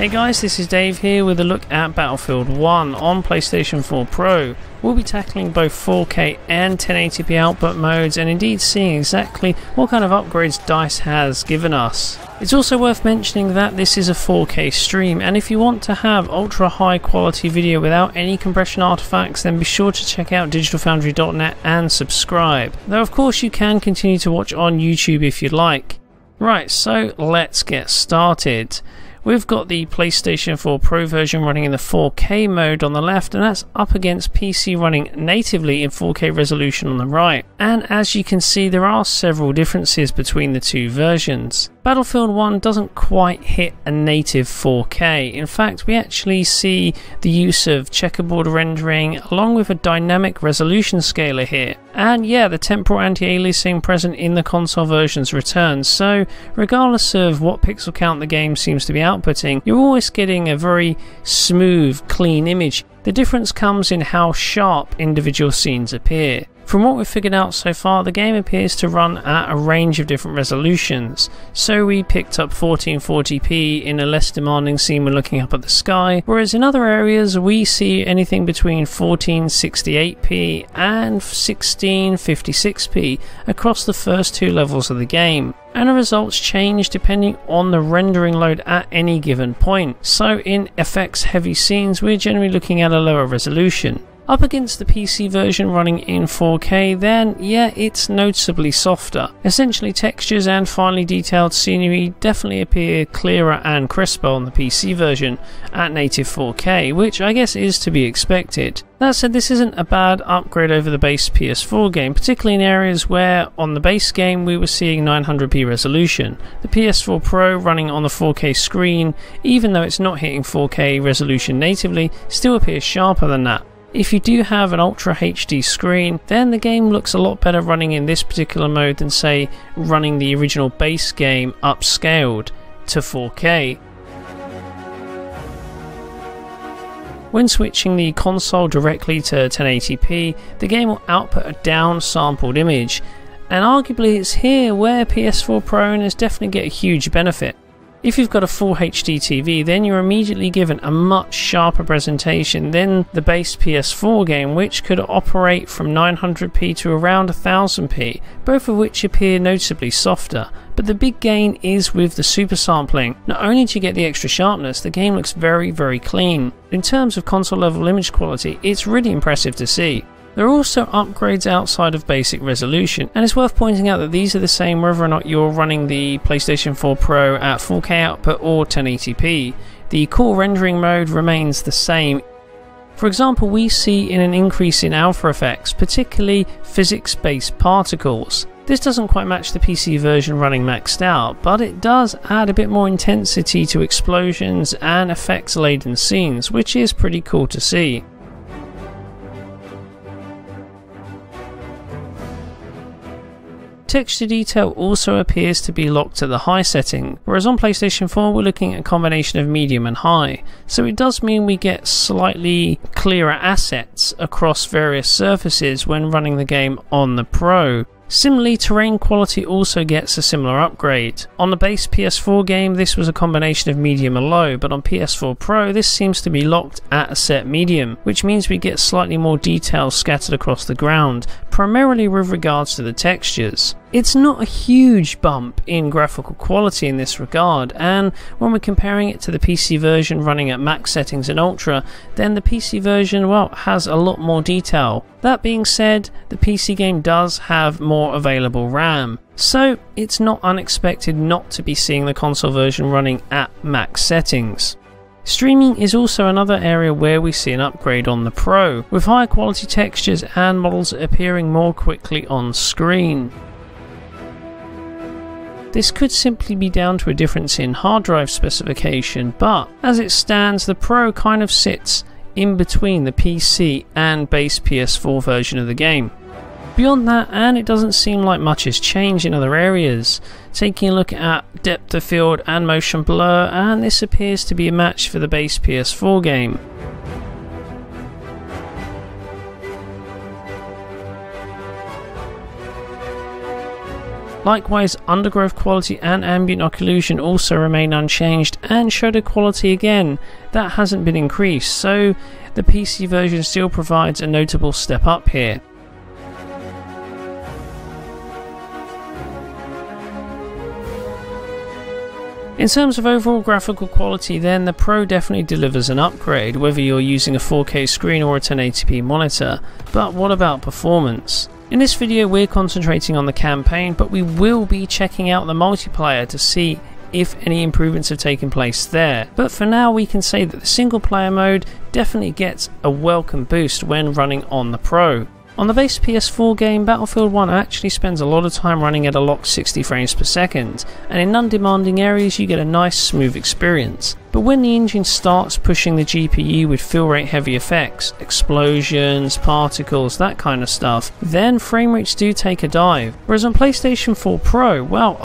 Hey guys, this is Dave here with a look at Battlefield 1 on PlayStation 4 Pro. We'll be tackling both 4K and 1080p output modes and indeed seeing exactly what kind of upgrades DICE has given us. It's also worth mentioning that this is a 4K stream, and if you want to have ultra high quality video without any compression artifacts, then be sure to check out digitalfoundry.net and subscribe. Though of course you can continue to watch on YouTube if you'd like. Right, so let's get started. We've got the PlayStation 4 Pro version running in the 4K mode on the left, and that's up against PC running natively in 4K resolution on the right. And as you can see, there are several differences between the two versions. Battlefield 1 doesn't quite hit a native 4K. In fact, we actually see the use of checkerboard rendering along with a dynamic resolution scaler here. And yeah, the temporal anti-aliasing present in the console versions returns, so regardless of what pixel count the game seems to be outputting, you're always getting a very smooth, clean image. The difference comes in how sharp individual scenes appear. From what we've figured out so far, the game appears to run at a range of different resolutions. So we picked up 1440p in a less demanding scene when looking up at the sky, whereas in other areas we see anything between 1468p and 1656p across the first two levels of the game. And the results change depending on the rendering load at any given point. So in effects heavy scenes, we're generally looking at a lower resolution. Up against the PC version running in 4K, then yeah, it's noticeably softer. Essentially, textures and finely detailed scenery definitely appear clearer and crisper on the PC version at native 4K, which I guess is to be expected. That said, this isn't a bad upgrade over the base PS4 game, particularly in areas where on the base game we were seeing 900p resolution. The PS4 Pro running on the 4K screen, even though it's not hitting 4K resolution natively, still appears sharper than that. If you do have an Ultra HD screen, then the game looks a lot better running in this particular mode than say running the original base game upscaled to 4K. When switching the console directly to 1080p, the game will output a down-sampled image, and arguably it's here where PS4 Pro owners definitely get a huge benefit. If you've got a full HD TV, then you're immediately given a much sharper presentation than the base PS4 game, which could operate from 900p to around 1000p, both of which appear noticeably softer. But the big gain is with the super sampling. Not only do you get the extra sharpness, the game looks very clean. In terms of console level image quality, it's really impressive to see. There are also upgrades outside of basic resolution, and it's worth pointing out that these are the same whether or not you're running the PlayStation 4 Pro at 4K output or 1080p. The core rendering mode remains the same. For example, we see an increase in alpha effects, particularly physics-based particles. This doesn't quite match the PC version running maxed out, but it does add a bit more intensity to explosions and effects-laden scenes, which is pretty cool to see. Texture detail also appears to be locked at the high setting, whereas on PlayStation 4 we're looking at a combination of medium and high, so it does mean we get slightly clearer assets across various surfaces when running the game on the Pro. Similarly, terrain quality also gets a similar upgrade. On the base PS4 game this was a combination of medium and low, but on PS4 Pro this seems to be locked at a set medium, which means we get slightly more detail scattered across the ground, primarily with regards to the textures. It's not a huge bump in graphical quality in this regard, and when we're comparing it to the PC version running at max settings in Ultra, then the PC version, well, has a lot more detail. That being said, the PC game does have more available RAM, so it's not unexpected not to be seeing the console version running at max settings. Streaming is also another area where we see an upgrade on the Pro, with higher quality textures and models appearing more quickly on screen. This could simply be down to a difference in hard drive specification, but as it stands, the Pro kind of sits in between the PC and base PS4 version of the game. Beyond that, and it doesn't seem like much has changed in other areas. Taking a look at depth of field and motion blur, and this appears to be a match for the base PS4 game. Likewise, undergrowth quality and ambient occlusion also remain unchanged, and shadow quality again, that hasn't been increased, so the PC version still provides a notable step up here. In terms of overall graphical quality then, the Pro definitely delivers an upgrade, whether you're using a 4K screen or a 1080p monitor. But what about performance? In this video we're concentrating on the campaign, but we will be checking out the multiplayer to see if any improvements have taken place there. But for now we can say that the single player mode definitely gets a welcome boost when running on the Pro. On the base PS4 game, Battlefield 1 actually spends a lot of time running at a locked 60 frames per second, and in undemanding areas you get a nice smooth experience. But when the engine starts pushing the GPU with feel rate heavy effects, explosions, particles, that kind of stuff, then frame rates do take a dive. Whereas on PlayStation 4 Pro, well,